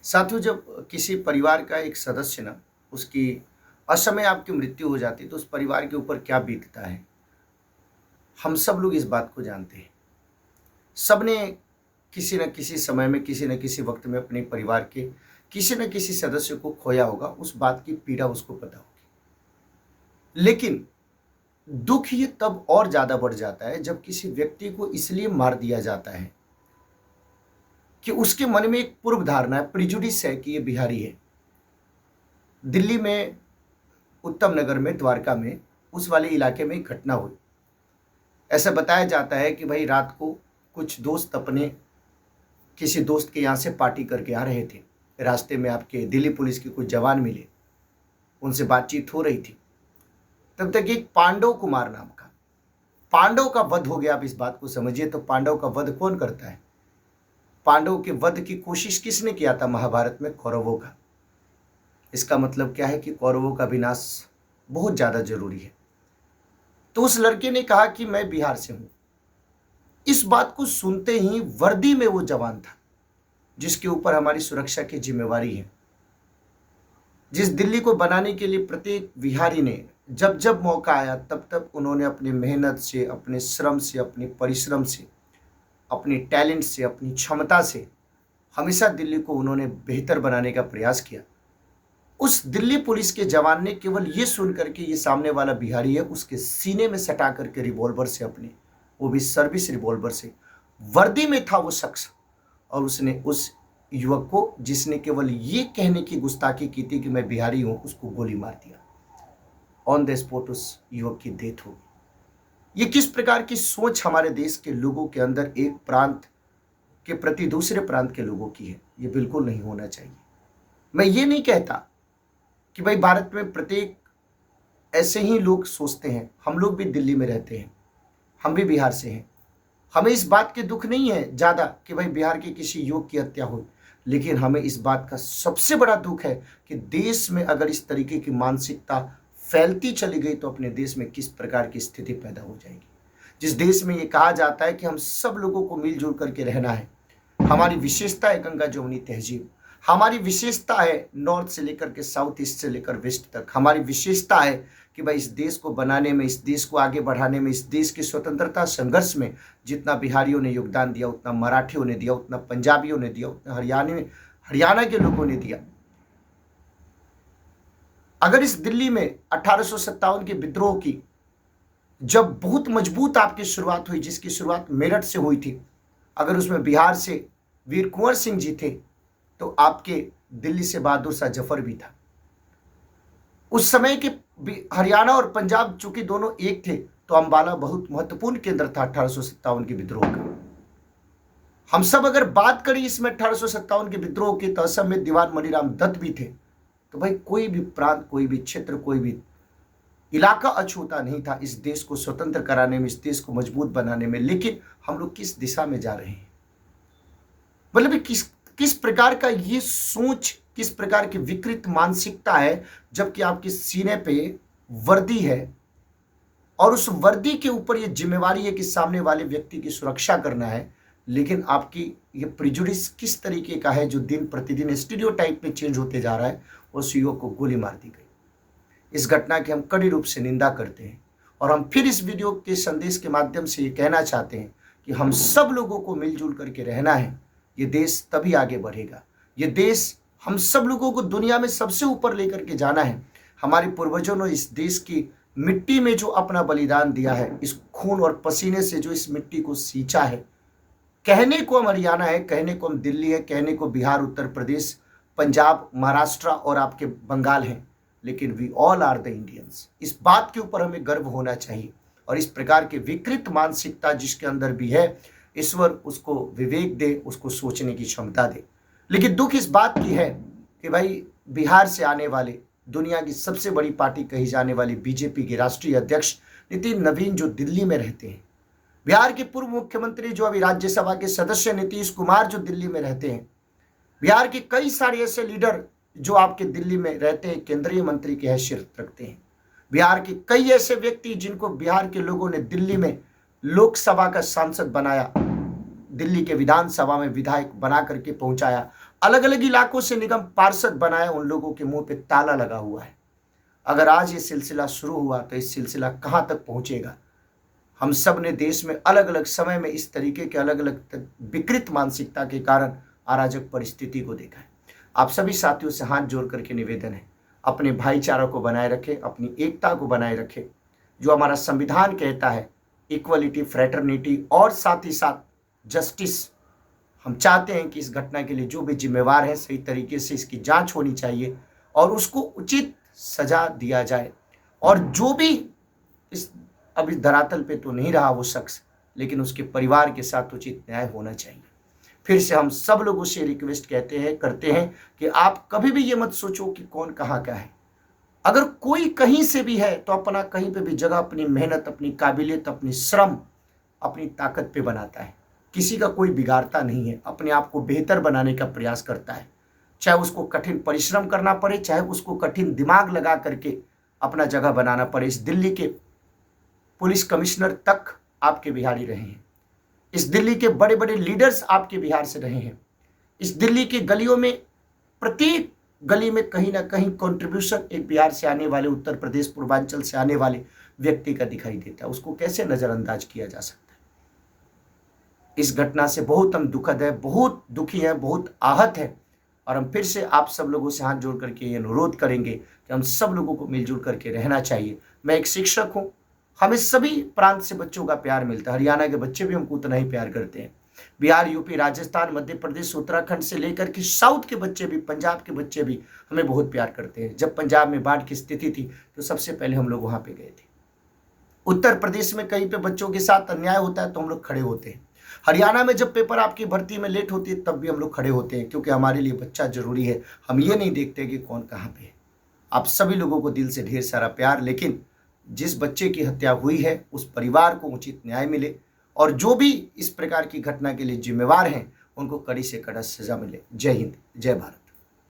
साथियों, जब किसी परिवार का एक सदस्य ना उसकी असमय आपकी मृत्यु हो जाती है तो उस परिवार के ऊपर क्या बीतता है, हम सब लोग इस बात को जानते हैं। सबने किसी न किसी समय में, किसी न किसी वक्त में अपने परिवार के किसी न किसी सदस्य को खोया होगा। उस बात की पीड़ा उसको पता होगी। लेकिन दुख ये तब और ज्यादा बढ़ जाता है जब किसी व्यक्ति को इसलिए मार दिया जाता है कि उसके मन में एक पूर्व धारणा है, प्रिजुडिस है कि ये बिहारी है। दिल्ली में, उत्तम नगर में, द्वारका में, उस वाले इलाके में एक घटना हुई। ऐसा बताया जाता है कि भाई रात को कुछ दोस्त अपने किसी दोस्त के यहाँ से पार्टी करके आ रहे थे। रास्ते में आपके दिल्ली पुलिस के कुछ जवान मिले, उनसे बातचीत हो रही थी। तब तक एक पांडव कुमार नाम का पांडव का वध हो गया। आप इस बात को समझिए। तो पांडव का वध कौन करता है? पांडव के वध की कोशिश किसने किया था महाभारत में? कौरवों का। इसका मतलब क्या है कि कौरवों का विनाश बहुत ज्यादा जरूरी है। तो उस लड़के ने कहा कि मैं बिहार से हूं। इस बात को सुनते ही वर्दी में वो जवान था जिसके ऊपर हमारी सुरक्षा की जिम्मेवारी है, जिस दिल्ली को बनाने के लिए प्रत्येक बिहारी ने जब जब मौका आया तब तब उन्होंने अपनी मेहनत से, अपने श्रम से, अपने परिश्रम से, अपने टैलेंट से, अपनी क्षमता से हमेशा दिल्ली को उन्होंने बेहतर बनाने का प्रयास किया। उस दिल्ली पुलिस के जवान ने केवल ये सुन करके ये सामने वाला बिहारी है, उसके सीने में सटा करके रिवॉल्वर से, अपने वो भी सर्विस रिवॉल्वर से, वर्दी में था वो शख्स, और उसने उस युवक को, जिसने केवल ये कहने की गुस्ताखी की थी कि मैं बिहारी हूं, उसको गोली मार दिया। ऑन द स्पॉट उस युवक की डेथ हो गई। ये किस प्रकार की सोच हमारे देश के लोगों के अंदर एक प्रांत के प्रति दूसरे प्रांत के लोगों की है, ये बिल्कुल नहीं होना चाहिए। मैं ये नहीं कहता कि भाई भारत में प्रत्येक ऐसे ही लोग सोचते हैं। हम लोग भी दिल्ली में रहते हैं, हम भी बिहार से हैं। हमें इस बात के दुख नहीं है ज़्यादा कि भाई बिहार के किसी युवक की हत्या हुई, लेकिन हमें इस बात का सबसे बड़ा दुख है कि देश में अगर इस तरीके की मानसिकता फैलती चली गई तो अपने देश में किस प्रकार की स्थिति पैदा हो जाएगी। जिस देश में ये कहा जाता है कि हम सब लोगों को मिलजुल करके रहना है, हमारी विशेषता है गंगा जमुनी तहजीब, हमारी विशेषता है नॉर्थ से लेकर के साउथ, ईस्ट से लेकर वेस्ट तक, हमारी विशेषता है कि भाई इस देश को बनाने में, इस देश को आगे बढ़ाने में, इस देश की स्वतंत्रता संघर्ष में जितना बिहारियों ने योगदान दिया, उतना मराठियों ने दिया, उतना पंजाबियों ने दिया, उतना हरियाणा के लोगों ने दिया। अगर इस दिल्ली में 1857 के विद्रोह की जब बहुत मजबूत आपकी शुरुआत हुई, जिसकी शुरुआत मेरठ से हुई थी, अगर उसमें बिहार से वीर कुंवर सिंह जी थे तो आपके दिल्ली से बहादुर शाह जफर भी था। उस समय के हरियाणा और पंजाब चूंकि दोनों एक थे तो अंबाला बहुत महत्वपूर्ण केंद्र था 1857 के विद्रोह का। हम सब अगर बात करें इसमें 1857 के विद्रोह की, तो असम में दीवान मणिराम दत्त भी थे। तो भाई कोई भी प्रांत, कोई भी क्षेत्र, कोई भी इलाका अछूता नहीं था इस देश को स्वतंत्र कराने में, इस देश को मजबूत बनाने में। लेकिन हम लोग किस दिशा में जा रहे हैं? मतलब किस प्रकार का ये सोच, किस प्रकार की विकृत मानसिकता है, जबकि आपके सीने पे वर्दी है और उस वर्दी के ऊपर ये जिम्मेवारी है कि सामने वाले व्यक्ति की सुरक्षा करना है। लेकिन आपकी ये प्रिजुडिस किस तरीके का है जो दिन प्रतिदिन स्टीरियोटाइप में चेंज होते जा रहा है। उस युवक को गोली मार दी गई। इस घटना की हम कड़ी रूप से निंदा करते हैं और हम फिर इस वीडियो के संदेश के माध्यम से ये कहना चाहते हैं कि हम सब लोगों को मिलजुल करके रहना है। ये देश तभी आगे बढ़ेगा। ये देश हम सब लोगों को दुनिया में सबसे ऊपर लेकर के जाना है। हमारे पूर्वजों ने इस देश की मिट्टी में जो अपना बलिदान दिया है, इस खून और पसीने से जो इस मिट्टी को सींचा है, कहने को हम हरियाणा है, कहने को हम दिल्ली है, कहने को बिहार, उत्तर प्रदेश, पंजाब, महाराष्ट्र और आपके बंगाल हैं, लेकिन we all are the Indians. इस बात के ऊपर हमें गर्व होना चाहिए। और इस प्रकार की विकृत मानसिकता जिसके अंदर भी है, ईश्वर उसको विवेक दे, उसको सोचने की क्षमता दे। लेकिन दुख इस बात की है कि भाई बिहार से आने वाले, दुनिया की सबसे बड़ी पार्टी कही जाने वाली बीजेपी के राष्ट्रीय अध्यक्ष नितिन नवीन जो दिल्ली में रहते हैं, बिहार के पूर्व मुख्यमंत्री जो अभी राज्यसभा के सदस्य नीतीश कुमार जो दिल्ली में रहते हैं, बिहार के कई सारे ऐसे लीडर जो आपके दिल्ली में रहते हैं, केंद्रीय मंत्री की हैसियत रखते हैं, बिहार के कई ऐसे व्यक्ति जिनको बिहार के लोगों ने दिल्ली में लोकसभा का सांसद बनाया, दिल्ली के विधानसभा में विधायक बना करके पहुंचाया, अलग अलग इलाकों से निगम पार्षद बनाए, उन लोगों के मुंह पे ताला लगा हुआ है। अगर आज ये सिलसिला शुरू हुआ तो ये सिलसिला कहां तक पहुंचेगा। हम सब ने देश में अलग अलग समय में इस तरीके के अलग अलग विकृत मानसिकता के कारण अराजक परिस्थिति को देखा है। आप सभी साथियों से हाथ जोड़ करके निवेदन है, अपने भाईचारा को बनाए रखें, अपनी एकता को बनाए रखें। जो हमारा संविधान कहता है इक्वलिटी, फ्रेटर्निटी और साथ ही साथ जस्टिस, हम चाहते हैं कि इस घटना के लिए जो भी जिम्मेवार है सही तरीके से इसकी जांच होनी चाहिए और उसको उचित सजा दिया जाए। और जो भी इस अभी धरातल पे तो नहीं रहा वो शख्स, लेकिन उसके परिवार के साथ उचित न्याय होना चाहिए। फिर से हम सब लोगों से रिक्वेस्ट करते हैं कि आप कभी भी ये मत सोचो कि कौन कहाँ का है। अगर कोई कहीं से भी है तो अपना कहीं पे भी जगह अपनी मेहनत, अपनी काबिलियत, अपनी श्रम, अपनी ताकत पे बनाता है। किसी का कोई बिगाड़ता नहीं है, अपने आप को बेहतर बनाने का प्रयास करता है। चाहे उसको कठिन परिश्रम करना पड़े, चाहे उसको कठिन दिमाग लगा करके अपना जगह बनाना पड़े। इस दिल्ली के पुलिस कमिश्नर तक आपके बिहारी रहे हैं, इस दिल्ली के बड़े बड़े लीडर्स आपके बिहार से रहे हैं। इस दिल्ली की गलियों में प्रत्येक गली में कहीं ना कहीं कंट्रीब्यूशन एक बिहार से आने वाले, उत्तर प्रदेश पूर्वांचल से आने वाले व्यक्ति का दिखाई देता है। उसको कैसे नजरअंदाज किया जा सकता है। इस घटना से बहुत हम दुखद है, बहुत दुखी है, बहुत आहत है। और हम फिर से आप सब लोगों से हाथ जोड़ करके ये अनुरोध करेंगे कि हम सब लोगों को मिलजुल करके रहना चाहिए। मैं एक शिक्षक हूँ, हमें सभी प्रांत से बच्चों का प्यार मिलता है। हरियाणा के बच्चे भी हमको उतना ही प्यार करते हैं। बिहार, यूपी, राजस्थान, मध्य प्रदेश, उत्तराखंड से लेकर के साउथ के बच्चे भी, पंजाब के बच्चे भी हमें बहुत प्यार करते हैं। जब पंजाब में बाढ़ की स्थिति थी तो सबसे पहले हम लोग वहां पे गए थे। उत्तर प्रदेश में कहीं पे बच्चों के साथ अन्याय होता है तो हम लोग खड़े होते हैं। हरियाणा में जब पेपर आपकी भर्ती में लेट होती है तब भी हम लोग खड़े होते हैं, क्योंकि हमारे लिए बच्चा जरूरी है। हम ये नहीं देखते कि कौन कहाँ पे है। आप सभी लोगों को दिल से ढेर सारा प्यार। लेकिन जिस बच्चे की हत्या हुई है उस परिवार को उचित न्याय मिले और जो भी इस प्रकार की घटना के लिए जिम्मेवार हैं उनको कड़ी से कड़ा सजा मिले। जय हिंद, जय भारत।